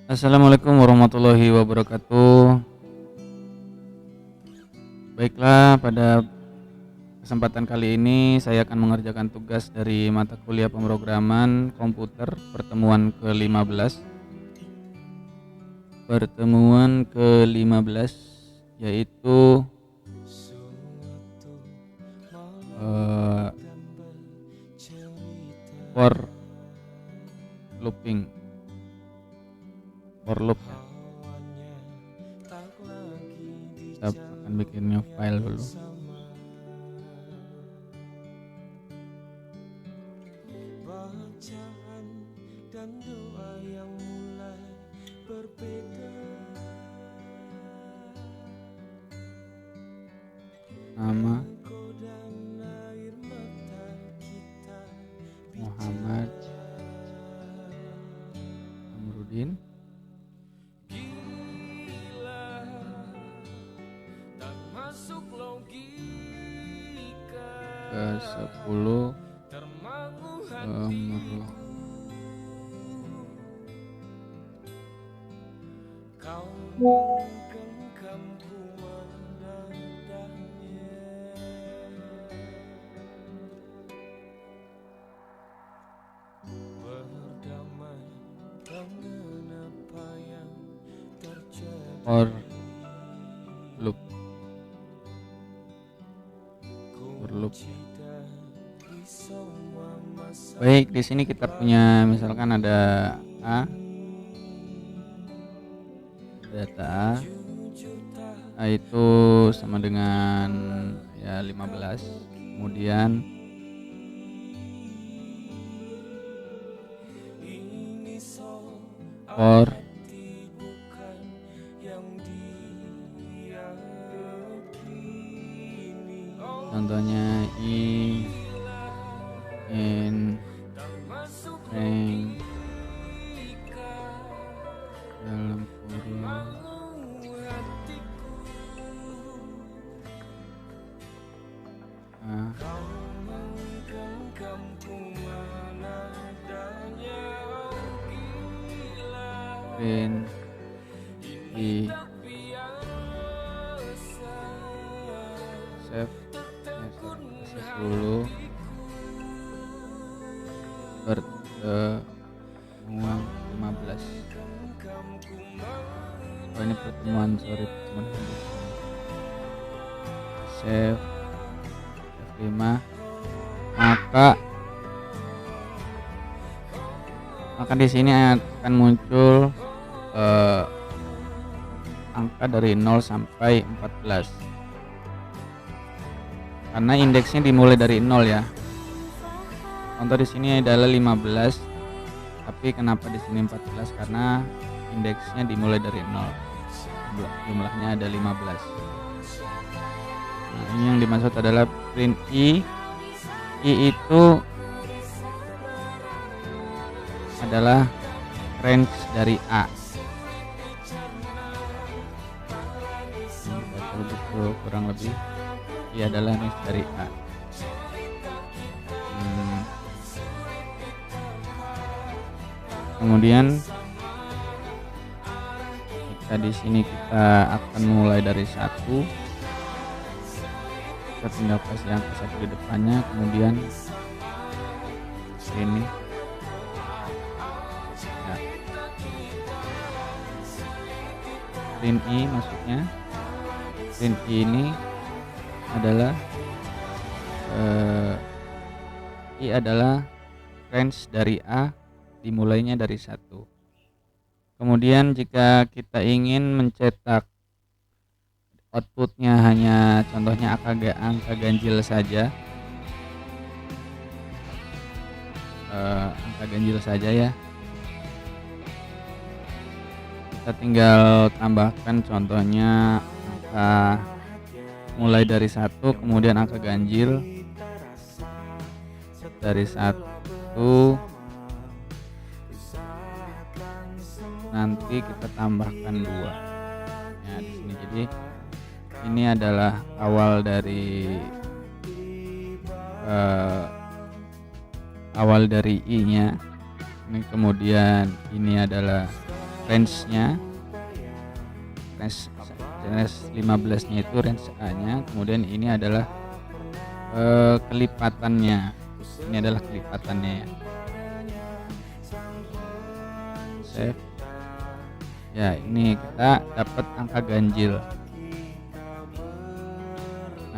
Assalamualaikum warahmatullahi wabarakatuh. Baiklah, pada kesempatan kali ini saya akan mengerjakan tugas dari mata kuliah pemrograman komputer pertemuan ke-15. Pertemuan ke-15 yaitu for looping. For loop ya. Kita akan bikin new file dulu. Nama Muhammad Amrudin. Ke-10 for loop. Baik, di sini kita punya misalkan ada data A itu sama dengan 15. Kemudian for contohnya i in rank dalam kurung print i save dulu pertemuan 15. Ini pertemuan save F5. maka di sini akan muncul angka dari 0 sampai 14 karena indeksnya dimulai dari 0 ya. Contoh di sini adalah 15, tapi kenapa di sini 14? Karena indeksnya dimulai dari 0. Jumlahnya ada 15. Nah, ini yang dimaksud adalah print i. I itu adalah range dari A. Betul kurang lebih i adalah range dari A. Kemudian di sini kita akan mulai dari 1. Kita tinggal kasih angka 1 di depannya, kemudian ini print i, maksudnya print i ini adalah i adalah range dari A, dimulainya dari 1. Kemudian jika kita ingin mencetak outputnya hanya contohnya angka ganjil saja, ya, kita tinggal tambahkan contohnya angka mulai dari 1, kemudian angka ganjil dari 1, nanti kita tambahkan 2 ya di sini. Jadi ini adalah awal dari i nya. Ini kemudian ini adalah range-nya, range 15 nya itu range A nya, kemudian ini adalah kelipatannya, ini adalah kelipatannya ya. Save ya, ini kita dapat angka ganjil.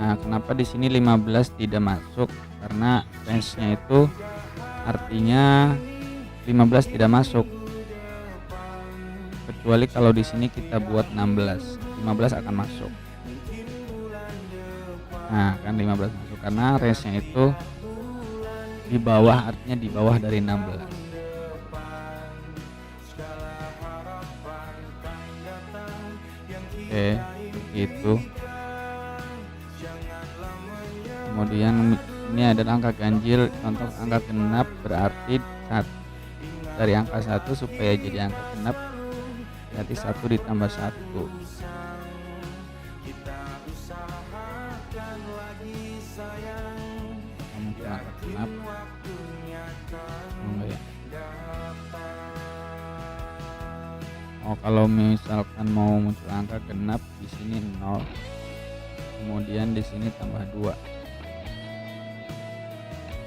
Nah, kenapa di sini 15 tidak masuk? Karena range-nya itu artinya 15 tidak masuk. Kecuali kalau di sini kita buat 16, 15 akan masuk. Nah, kan 15 masuk karena range-nya itu di bawah, artinya di bawah dari 16. Oke, begitu. Kemudian ini adalah angka ganjil, contoh angka genap berarti dari angka 1 supaya jadi angka genap berarti 1 ditambah 1. Mungkin angka genap enggak ya. Oh, kalau misalkan mau muncul angka genap di sini 0, kemudian di sini tambah 2.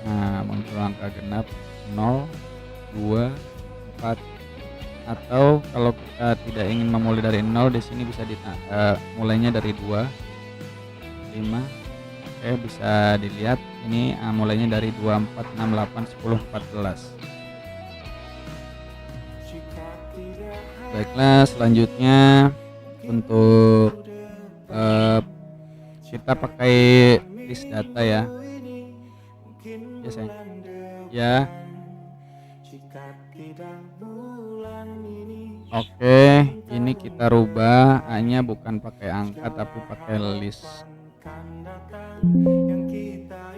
Nah, muncul angka genap 0, 2, 4. Atau kalau kita tidak ingin memulai dari 0, di sini bisa mulainya dari 2, 5. Oke, bisa dilihat ini mulainya dari 2, 4, 6, 8, 10, 14. Baiklah, selanjutnya untuk kita pakai list data ya. Ya sayang. Ya. Oke, ini kita rubah A-nya bukan pakai angka tapi pakai list.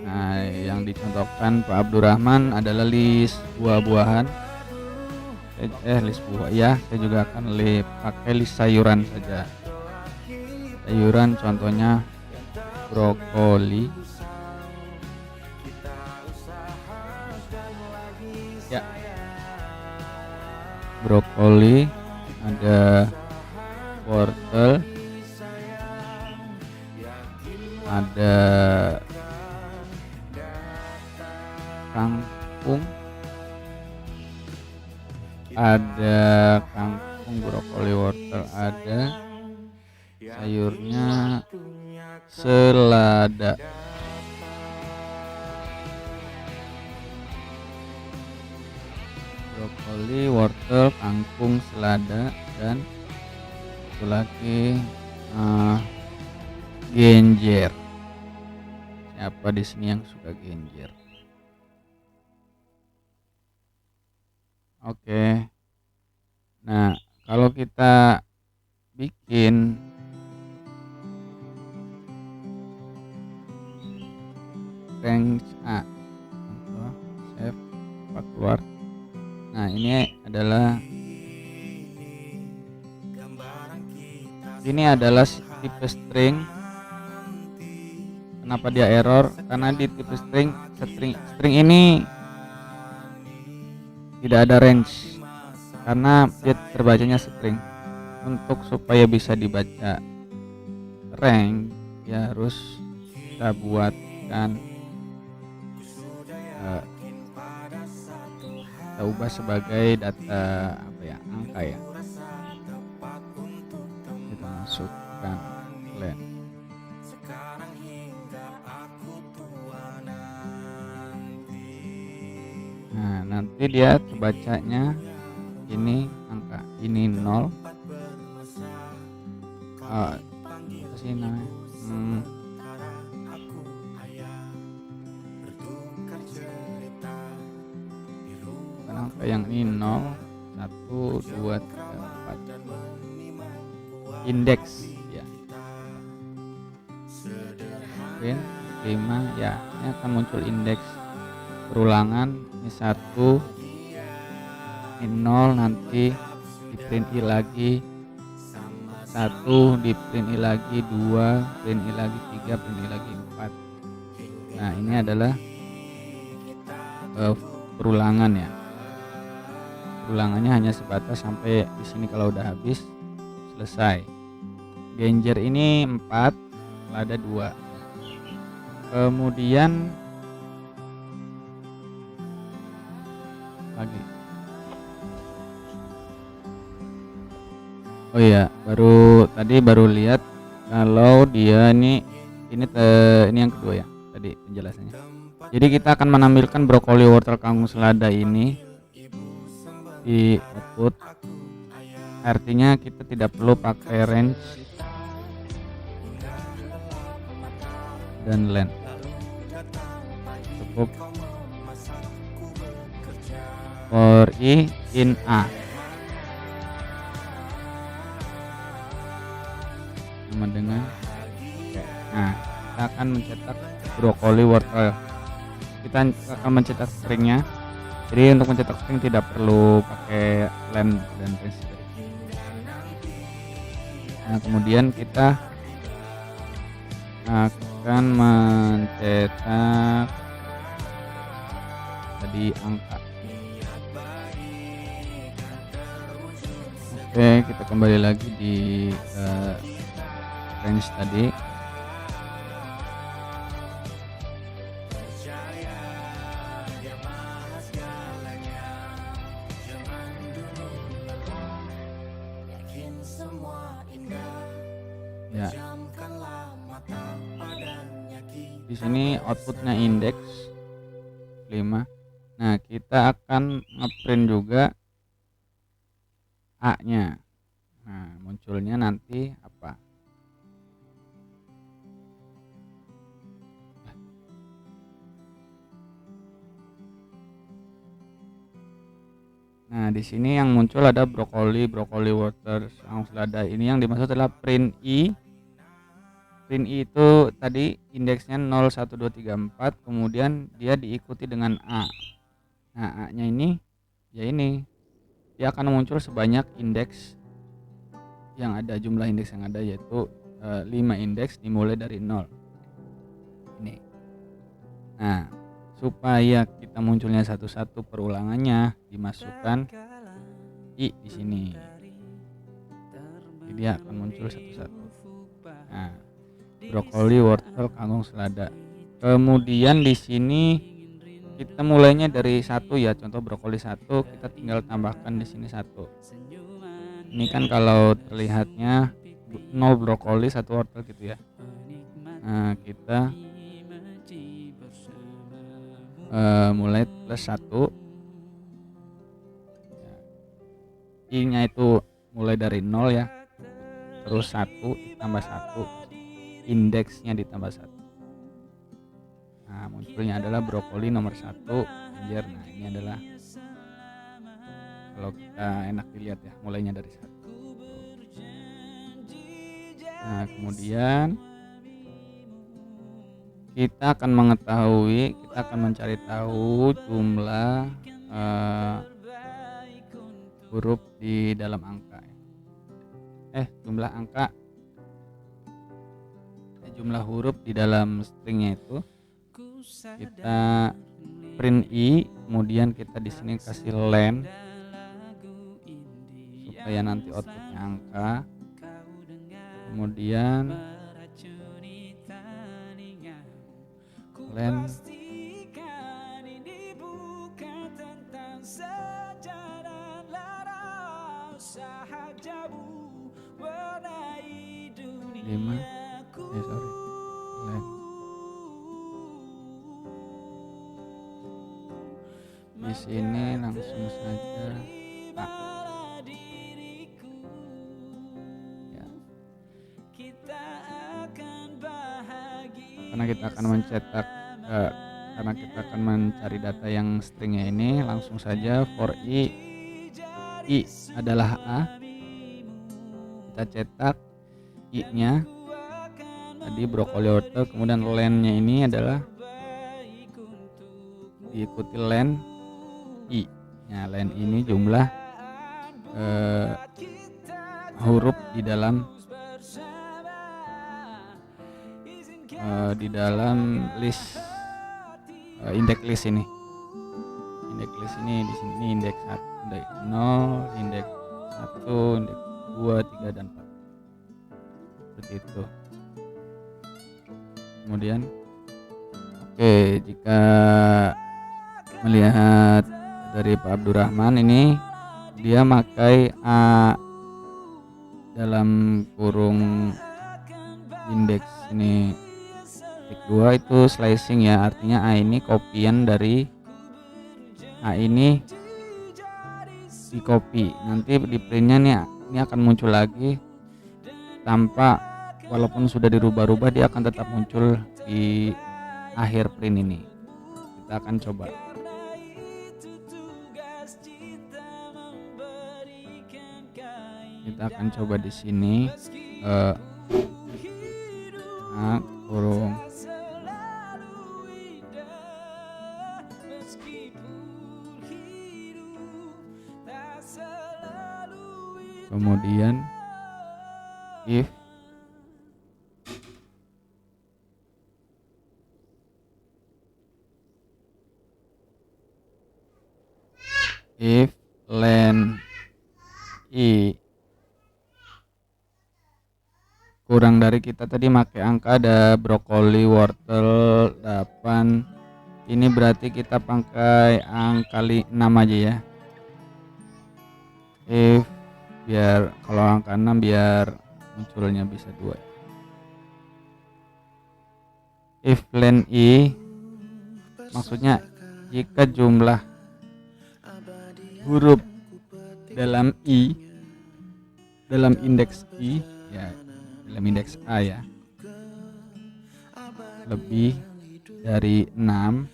Nah, yang dicontohkan Pak Abdurrahman adalah list buah-buahan. List buah ya, saya juga akan pakai list sayuran saja. Sayuran contohnya brokoli. Ya, brokoli, ada wortel, ada kangkung, brokoli, wortel, ada sayurnya selada. Brokoli, wortel, kangkung, selada, dan satu lagi genjer. Siapa di sini yang suka genjer? Oke. Nah, kalau kita bikin range A, save, keluar. Nah, ini adalah tipe string. Kenapa dia error? Karena di tipe string ini tidak ada range karena dia terbacanya string. Untuk supaya bisa dibaca range ya harus kita buatkan kita ubah sebagai data angka ya. Kita masukkan len. Nah, nanti dia terbacanya ini angka ini 0. Apa sih namanya? Angka yang ini 0, 1, 2, 3, 4. Indeks ya. Print 5 ya, ini akan muncul indeks perulangan. Ini 1, ini 0, nanti di print i lagi 1, di print i lagi 2, print i lagi 3, print i lagi 4. Nah, ini adalah perulangan ya. ulangannya hanya sebatas sampai di sini. Kalau udah habis selesai. Genjer ini 4, lada 2. Kemudian lagi. Oh iya, baru lihat kalau dia ini yang kedua ya tadi penjelasannya. Jadi kita akan menampilkan brokoli, wortel, kangkung, selada ini di output. Artinya kita tidak perlu pakai range dan len, cukup for i in a sama dengan oke. Nah, kita akan mencetak brokoli, wortel. Kita akan mencetak stringnya. Jadi untuk mencetak string tidak perlu pakai len dan range. Nah, kemudian kita akan mencetak tadi angka. Oke, kita kembali lagi di range tadi. Ya. Di sini outputnya indeks 5. Nah, kita akan ngeprint juga A-nya. Nah, munculnya nanti apa? Nah, di sini yang muncul ada brokoli, wortel, kangkung, selada. Ini yang dimaksud adalah print i. Print i itu tadi indeksnya 0, 1, 2, 3, 4, kemudian dia diikuti dengan A. Nah, A-nya ini ya ini. Dia akan muncul sebanyak indeks yang ada, jumlah indeks yang ada yaitu 5 indeks dimulai dari 0. Ini. Nah, supaya kita munculnya satu-satu perulangannya dimasukkan i di sini. Jadi dia akan muncul satu-satu. Nah, brokoli, wortel, kangkung, selada. Kemudian di sini kita mulainya dari 1 ya. Contoh brokoli 1, kita tinggal tambahkan di sini 1. Ini kan kalau terlihatnya 0 brokoli, 1 wortel gitu ya. Nah, kita mulai plus 1. I-nya itu mulai dari 0 ya. Terus 1 ditambah 1. Indeksnya ditambah 1. Nah, munculnya adalah brokoli nomor 1, genjer. Nah, ini adalah kalau kita enak dilihat ya, mulainya dari 1. Nah, kemudian kita akan mencari tahu jumlah huruf di dalam angka. Jumlah huruf di dalam stringnya itu kita print i, kemudian kita di sini kasih len supaya nanti outputnya angka. Kemudian len lima len. Di sini langsung saja A. Ya. Karena kita akan mencari data yang stringnya ini, langsung saja for i adalah A. Kita cetak i-nya tadi brokoli, wortel, kemudian len-nya ini adalah diikuti len i. Nah, len ini jumlah huruf di dalam list indeks list ini. Indeks ke sini. Di sini indeks 1, indeks 0, indeks 1, indeks 2, 3 dan 4. Seperti itu. Kemudian jika melihat dari Pak Abdurrahman ini, dia pakai A dalam kurung indeks ini titik 2 itu slicing ya, artinya A ini kopian dari A ini di copy, nanti di printnya nih ini akan muncul lagi tanpa, walaupun sudah dirubah-rubah dia akan tetap muncul di akhir print ini. Kita akan coba. Kita akan coba di sini kurung kemudian if len I kurang dari kita tadi pakai angka ada brokoli, wortel 8. Ini berarti kita pakai angka 6 aja ya. If biar kalau angka 6 biar munculnya bisa 2. If len I maksudnya jika jumlah huruf dalam I dalam indeks I ya, dalam indeks A ya, lebih dari 6,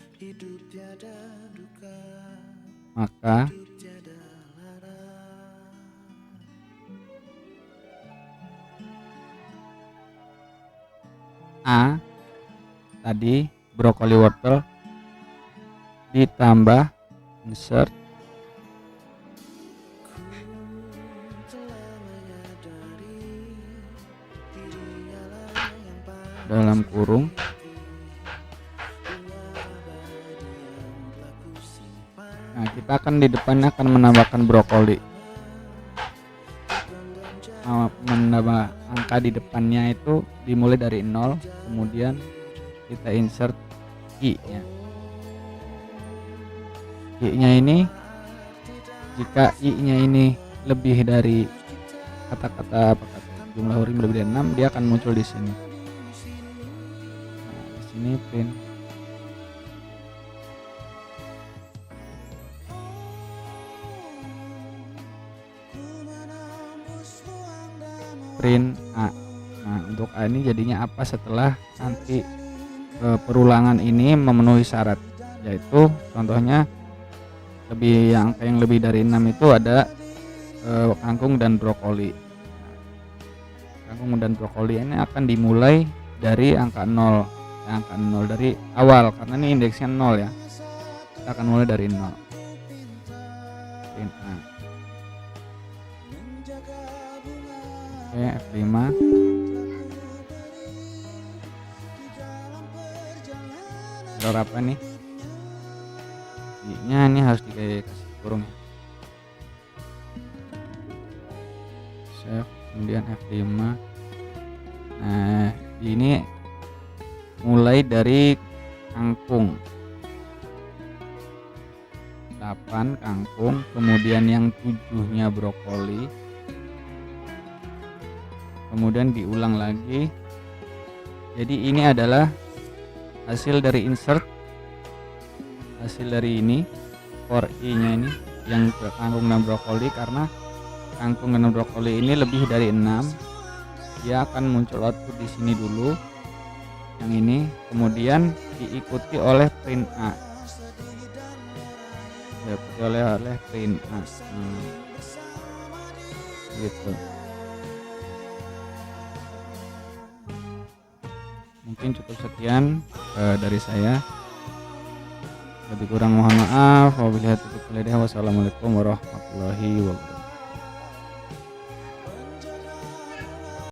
maka A tadi brokoli wortel ditambah insert dalam kurung nah, kita akan di depannya akan menambahkan brokoli, menambah angka di depannya itu dimulai dari 0, kemudian kita insert I nya. I nya ini jika I nya ini lebih dari kata-kata jumlah huruf lebih dari 6, dia akan muncul di sini. Nah, di sini print A. Nah, untuk A ini jadinya apa setelah nanti perulangan ini memenuhi syarat, yaitu contohnya angka yang lebih dari 6 itu ada kangkung dan brokoli. Kangkung dan brokoli ini akan dimulai dari angka 0, angka 0 dari awal karena ini indeksnya 0 ya. Kita akan mulai dari 0. Print A. Oke, F5. Error apa nih? I-nya ini harus dikasih kurung ya. Save, kemudian F5. Nah, ini mulai dari kangkung 8 kangkung, kemudian yang 7-nya brokoli, kemudian diulang lagi. Jadi ini adalah hasil dari insert, hasil dari ini for I nya ini yang kangkung dan brokoli, karena kangkung dan brokoli ini lebih dari 6, dia akan muncul output di sini dulu yang ini, kemudian diikuti oleh print A, diikuti oleh print A. Gitu. Mungkin cukup sekian dari saya. Lebih kurang mohon maaf. Wassalamualaikum warahmatullahi wabarakatuh.